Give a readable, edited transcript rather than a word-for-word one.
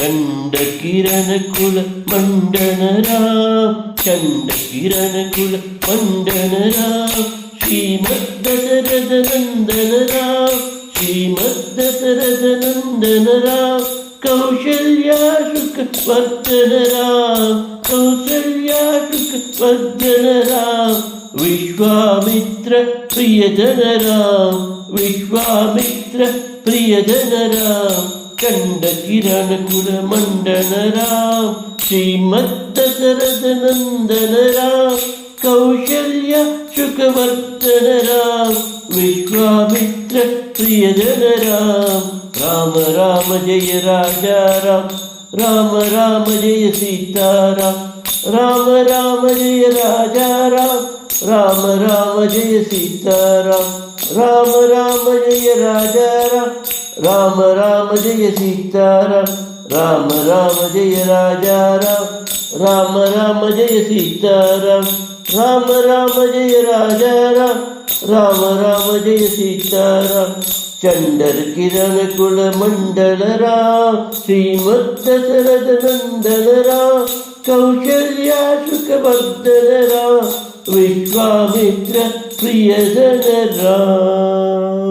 ಚಂಡ ಕಿರಣ ಕುಲ ಮಂಡನ ರಾಮ್ ಚಂಡ ಕಿರಣ ಕುಲ ಮಂಡನ ರಾಮ್ ಶ್ರೀಮದ್ದಶರಥ ನಂದನ ರಾಮ್ ಶ್ರೀಮದ್ದಶರಥ ನಂದನ ರಾಮ್ ಕೌಶಲ್ಯಾಶುಕ ವರ್ಧನ ರಾಮ್ ಕೌಶಲ್ಯಾಶುಕ ವರ್ಧನ ರಾಮ್ ವಿಶ್ವಾಮಿತ್ರ ಪ್ರಿಯಜನ ರಾಮ್ ವಿಶ್ವಾಮಿತ್ರ ಪ್ರಿಯಜನ ರಾಮ್ ಚಂಡ ಕಿರಣ ಕುಲ ಮಂಡನ ರಾಮ್ ಶ್ರೀಮದ್ದಶರಥ ನಂದನ ರಾಮ್ ಕೌಶಲ್ಯ ಶುಕವರ್ಧನ ರಾಮ್ ವಿಶ್ವಾಮಿತ್ರ ಪ್ರಿಯಜನ ರಾಮ್ ರಾಮ ರಾಮ ಜಯ ರಾಜಾ ರಾಮ್ ರಾಮ ರಾಮ ಜಯ ಸೀತಾರಾಮ್ ರಾಮ ರಾಮ ಜಯ ರಾಜಾ ರಾಮ್ ರಾಮ ರಾಮ ಜಯ ಸೀತಾರಾಮ್ ರಾಮ ರಾಮ ಜಯ ರಾಜಾ ರಾಮ್ ರಾಮ ರಾಮ ಜಯ ಸೀತಾರಾಮ್ ರಾಮ ರಾಮ ಜಯ ರಾಜಾ ರಾಮ್ ರಾಮ ರಾಮ ಜಯ ಸೀತಾರಾಮ್ ರಾಮ ರಾಮ ಜಯ ರಾಜಾ ರಾಮ್ ರಾಮ ರಾಮ ಜಯ ಸೀತಾರಾಮ್ ಚಂಡರ ಕಿರಣ ಕುಲ ಮಂಡಲ ರಾಮ್ ಶ್ರೀಮದ್ದಶರಥ ನಂದನ ರಾಮ್ ಕೌಶಲ್ಯಾಶುಕ ವರ್ಧನ ರಾಮ್ ವಿಶ್ವಾಮಿತ್ರ ಪ್ರಿಯಜನ ರಾಮ್.